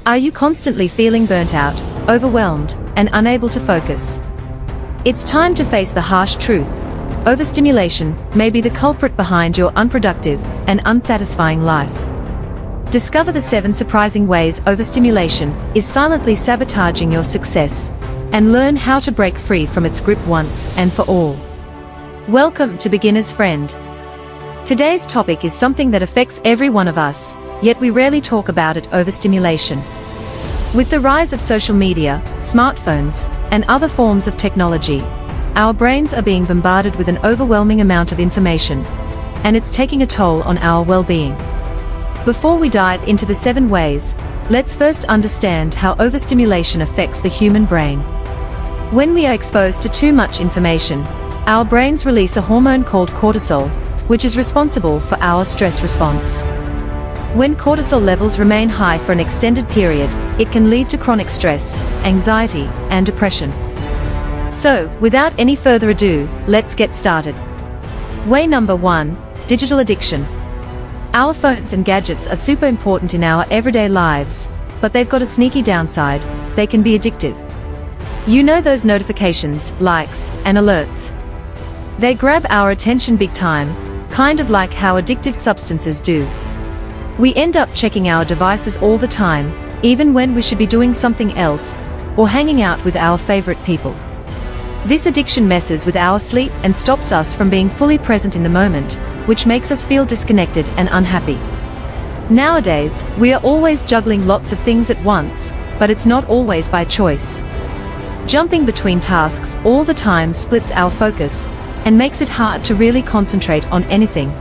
Are you constantly feeling burnt out, overwhelmed, and unable to focus? It's time to face the harsh truth. Overstimulation may be the culprit behind your unproductive and unsatisfying life. Discover the 7 surprising ways overstimulation is silently sabotaging your success, and learn how to break free from its grip once and for all. Welcome to Beginner's Friend. Today's topic is something that affects every one of us, yet we rarely talk about it: overstimulation. With the rise of social media, smartphones, and other forms of technology, our brains are being bombarded with an overwhelming amount of information, and it's taking a toll on our well-being. Before we dive into the 7 ways, let's first understand how overstimulation affects the human brain. When we are exposed to too much information, our brains release a hormone called cortisol, which is responsible for our stress response. When cortisol levels remain high for an extended period, it can lead to chronic stress, anxiety, and depression. So, without any further ado, let's get started. Way number 1: digital addiction. Our phones and gadgets are super important in our everyday lives, but they've got a sneaky downside: they can be addictive. You know those notifications, likes, and alerts? They grab our attention big time, kind of like how addictive substances do. We end up checking our devices all the time, even when we should be doing something else, or hanging out with our favorite people. This addiction messes with our sleep and stops us from being fully present in the moment, which makes us feel disconnected and unhappy. Nowadays, we are always juggling lots of things at once, but it's not always by choice. Jumping between tasks all the time splits our focus, and makes it hard to really concentrate on anything.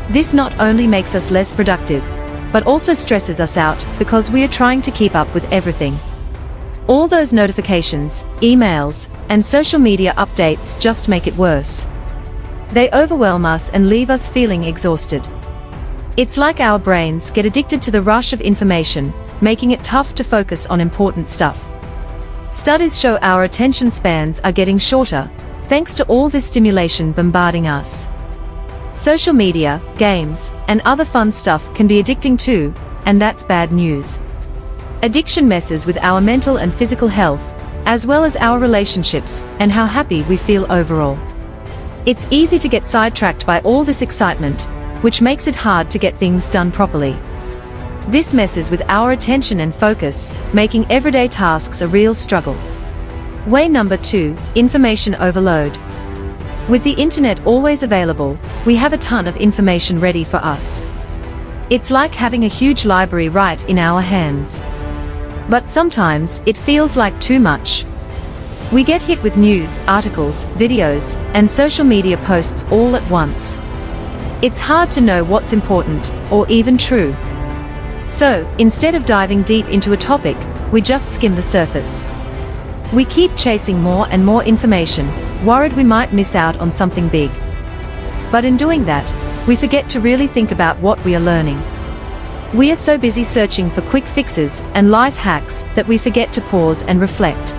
This not only makes us less productive, but also stresses us out because we are trying to keep up with everything. All those notifications, emails, and social media updates just make it worse. They overwhelm us and leave us feeling exhausted. It's like our brains get addicted to the rush of information, making it tough to focus on important stuff. Studies show our attention spans are getting shorter, thanks to all this stimulation bombarding us. Social media, games, and other fun stuff can be addicting too, and that's bad news. Addiction messes with our mental and physical health, as well as our relationships and how happy we feel overall. It's easy to get sidetracked by all this excitement, which makes it hard to get things done properly. This messes with our attention and focus, making everyday tasks a real struggle. Way number 2: information overload. With the internet always available, we have a ton of information ready for us. It's like having a huge library right in our hands. But sometimes, it feels like too much. We get hit with news, articles, videos, and social media posts all at once. It's hard to know what's important, or even true. So, instead of diving deep into a topic, we just skim the surface. We keep chasing more and more information, worried we might miss out on something big. But in doing that, we forget to really think about what we are learning. We are so busy searching for quick fixes and life hacks that we forget to pause and reflect.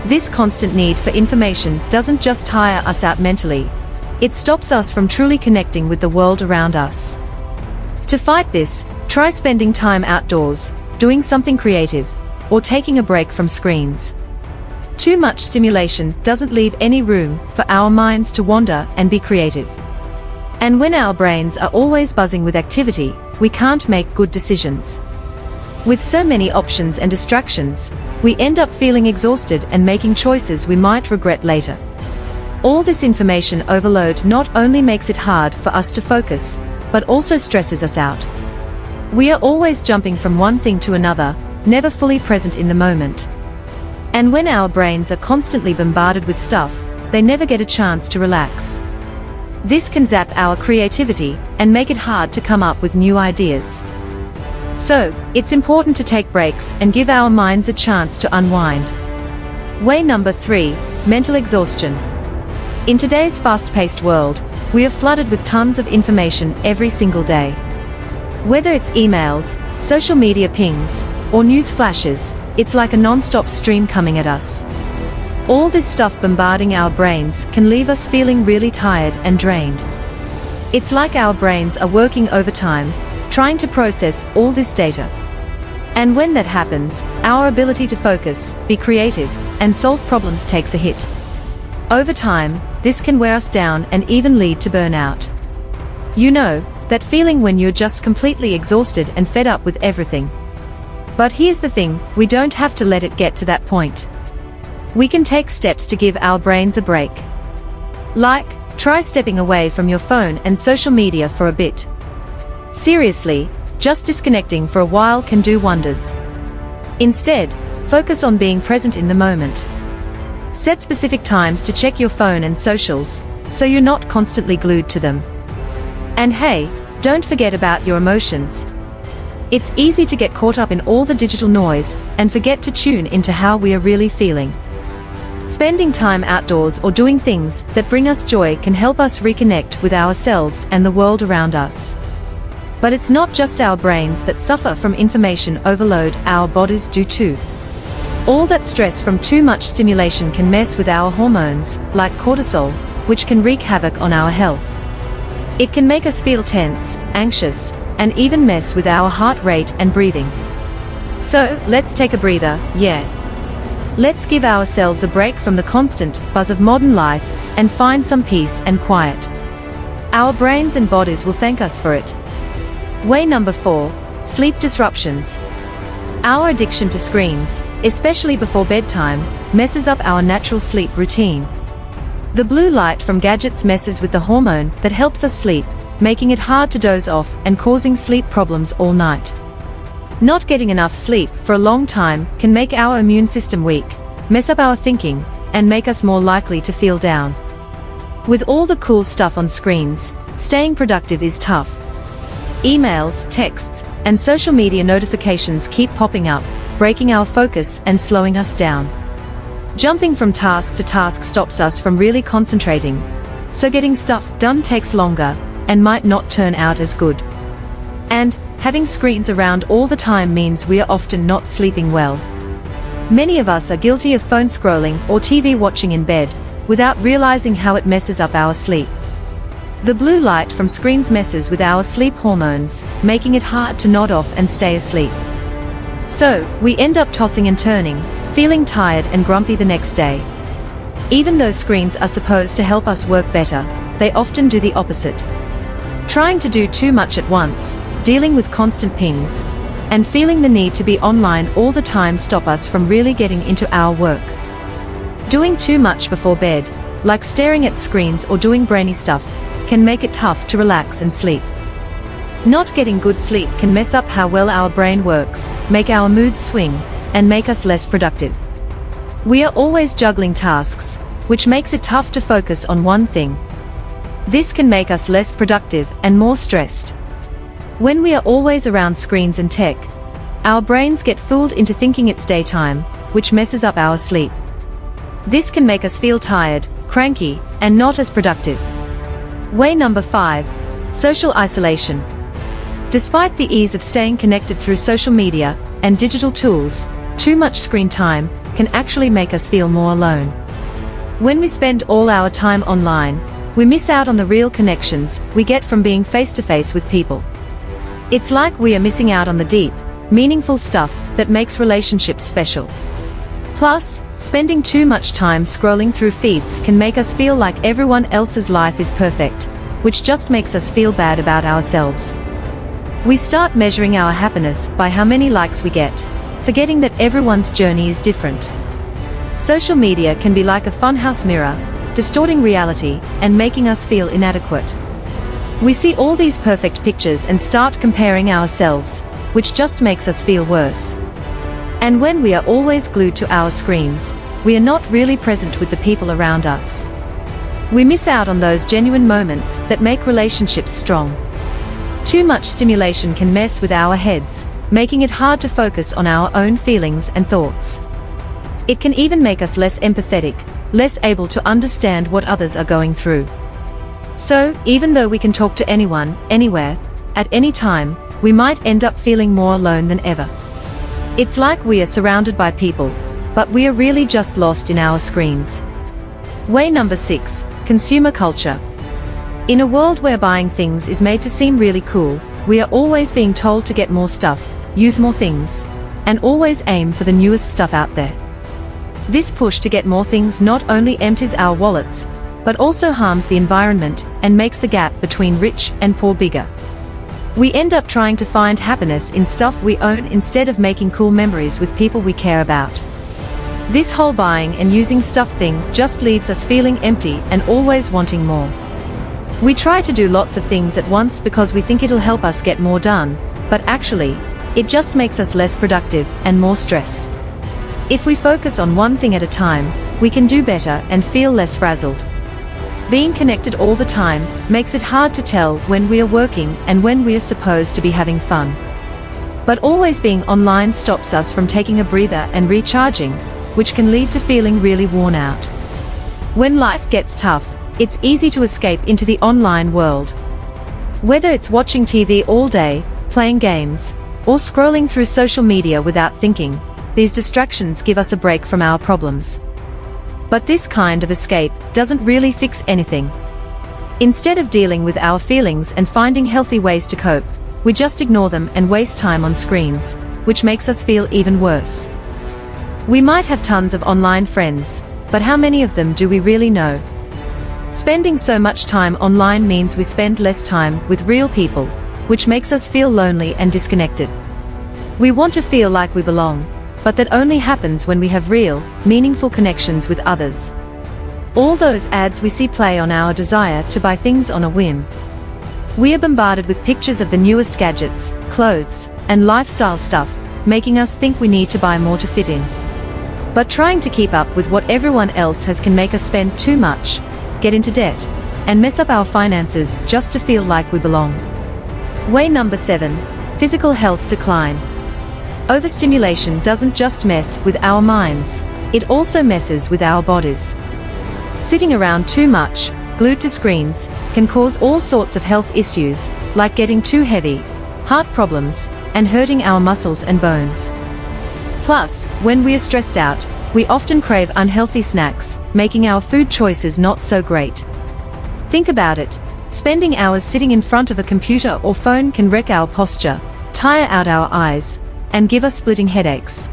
This constant need for information doesn't just tire us out mentally, it stops us from truly connecting with the world around us. To fight this, try spending time outdoors, doing something creative, or taking a break from screens. Too much stimulation doesn't leave any room for our minds to wander and be creative. And when our brains are always buzzing with activity, we can't make good decisions. With so many options and distractions, we end up feeling exhausted and making choices we might regret later. All this information overload not only makes it hard for us to focus, but also stresses us out. We are always jumping from one thing to another, never fully present in the moment. And when our brains are constantly bombarded with stuff, they never get a chance to relax. This can zap our creativity and make it hard to come up with new ideas. So, it's important to take breaks and give our minds a chance to unwind. Way number 3: mental exhaustion. In today's fast-paced world, we are flooded with tons of information every single day. Whether it's emails, social media pings, or news flashes, it's like a non-stop stream coming at us. All this stuff bombarding our brains can leave us feeling really tired and drained. It's like our brains are working overtime, trying to process all this data. And when that happens, our ability to focus, be creative, and solve problems takes a hit. Over time, this can wear us down and even lead to burnout. You know, that feeling when you're just completely exhausted and fed up with everything. But here's the thing, we don't have to let it get to that point. We can take steps to give our brains a break. Like, try stepping away from your phone and social media for a bit. Seriously, just disconnecting for a while can do wonders. Instead, focus on being present in the moment. Set specific times to check your phone and socials, so you're not constantly glued to them. And hey, don't forget about your emotions. It's easy to get caught up in all the digital noise and forget to tune into how we are really feeling. Spending time outdoors or doing things that bring us joy can help us reconnect with ourselves and the world around us. But it's not just our brains that suffer from information overload, our bodies do too. All that stress from too much stimulation can mess with our hormones, like cortisol, which can wreak havoc on our health. It can make us feel tense, anxious, and even mess with our heart rate and breathing. So, let's take a breather, yeah. Let's give ourselves a break from the constant buzz of modern life and find some peace and quiet. Our brains and bodies will thank us for it. Way number 4, sleep disruptions. Our addiction to screens, especially before bedtime, messes up our natural sleep routine. The blue light from gadgets messes with the hormone that helps us sleep, making it hard to doze off and causing sleep problems all night. Not getting enough sleep for a long time can make our immune system weak, mess up our thinking, and make us more likely to feel down. With all the cool stuff on screens, staying productive is tough. Emails, texts, and social media notifications keep popping up, breaking our focus and slowing us down. Jumping from task to task stops us from really concentrating, so getting stuff done takes longer and might not turn out as good. And having screens around all the time means we are often not sleeping well. Many of us are guilty of phone scrolling or TV watching in bed, without realizing how it messes up our sleep. The blue light from screens messes with our sleep hormones, making it hard to nod off and stay asleep. So, we end up tossing and turning, feeling tired and grumpy the next day. Even though screens are supposed to help us work better, they often do the opposite. Trying to do too much at once, dealing with constant pings, and feeling the need to be online all the time stop us from really getting into our work. Doing too much before bed, like staring at screens or doing brainy stuff, can make it tough to relax and sleep. Not getting good sleep can mess up how well our brain works, make our moods swing, and make us less productive. We are always juggling tasks, which makes it tough to focus on one thing. This can make us less productive and more stressed. When we are always around screens and tech, our brains get fooled into thinking it's daytime, which messes up our sleep. This can make us feel tired, cranky, and not as productive. Way number 5, social isolation. Despite the ease of staying connected through social media and digital tools, too much screen time can actually make us feel more alone. When we spend all our time online, we miss out on the real connections we get from being face-to-face with people. It's like we are missing out on the deep, meaningful stuff that makes relationships special. Plus, spending too much time scrolling through feeds can make us feel like everyone else's life is perfect, which just makes us feel bad about ourselves. We start measuring our happiness by how many likes we get, forgetting that everyone's journey is different. Social media can be like a funhouse mirror, distorting reality and making us feel inadequate. We see all these perfect pictures and start comparing ourselves, which just makes us feel worse. And when we are always glued to our screens, we are not really present with the people around us. We miss out on those genuine moments that make relationships strong. Too much stimulation can mess with our heads, making it hard to focus on our own feelings and thoughts. It can even make us less empathetic, less able to understand what others are going through. So, even though we can talk to anyone, anywhere, at any time, we might end up feeling more alone than ever. It's like we are surrounded by people, but we are really just lost in our screens. Way number 6, consumer culture. In a world where buying things is made to seem really cool, we are always being told to get more stuff, use more things, and always aim for the newest stuff out there. This push to get more things not only empties our wallets, but also harms the environment and makes the gap between rich and poor bigger. We end up trying to find happiness in stuff we own instead of making cool memories with people we care about. This whole buying and using stuff thing just leaves us feeling empty and always wanting more. We try to do lots of things at once because we think it'll help us get more done, but actually, it just makes us less productive and more stressed. If we focus on one thing at a time, we can do better and feel less frazzled. Being connected all the time makes it hard to tell when we are working and when we are supposed to be having fun. But always being online stops us from taking a breather and recharging, which can lead to feeling really worn out. When life gets tough, it's easy to escape into the online world. Whether it's watching TV all day, playing games, or scrolling through social media without thinking, these distractions give us a break from our problems. But this kind of escape doesn't really fix anything. Instead of dealing with our feelings and finding healthy ways to cope, we just ignore them and waste time on screens, which makes us feel even worse. We might have tons of online friends, but how many of them do we really know? Spending so much time online means we spend less time with real people, which makes us feel lonely and disconnected. We want to feel like we belong, but that only happens when we have real, meaningful connections with others. All those ads we see play on our desire to buy things on a whim. We are bombarded with pictures of the newest gadgets, clothes, and lifestyle stuff, making us think we need to buy more to fit in. But trying to keep up with what everyone else has can make us spend too much, get into debt, and mess up our finances just to feel like we belong. Way number 7, physical health decline. Overstimulation doesn't just mess with our minds, it also messes with our bodies. Sitting around too much, glued to screens, can cause all sorts of health issues, like getting too heavy, heart problems, and hurting our muscles and bones. Plus, when we are stressed out, we often crave unhealthy snacks, making our food choices not so great. Think about it. Spending hours sitting in front of a computer or phone can wreck our posture, tire out our eyes, and give us splitting headaches.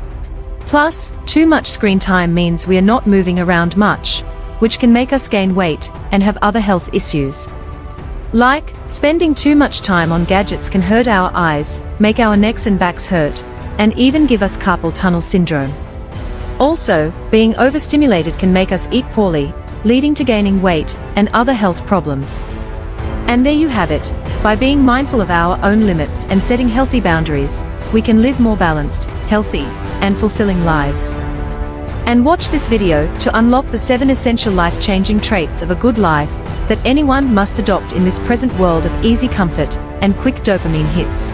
Plus, too much screen time means we are not moving around much, which can make us gain weight and have other health issues. Like, spending too much time on gadgets can hurt our eyes, make our necks and backs hurt, and even give us carpal tunnel syndrome. Also, being overstimulated can make us eat poorly, leading to gaining weight and other health problems. And there you have it. By being mindful of our own limits and setting healthy boundaries, we can live more balanced, healthy, and fulfilling lives. And watch this video to unlock the 7 essential life-changing traits of a good life that anyone must adopt in this present world of easy comfort and quick dopamine hits.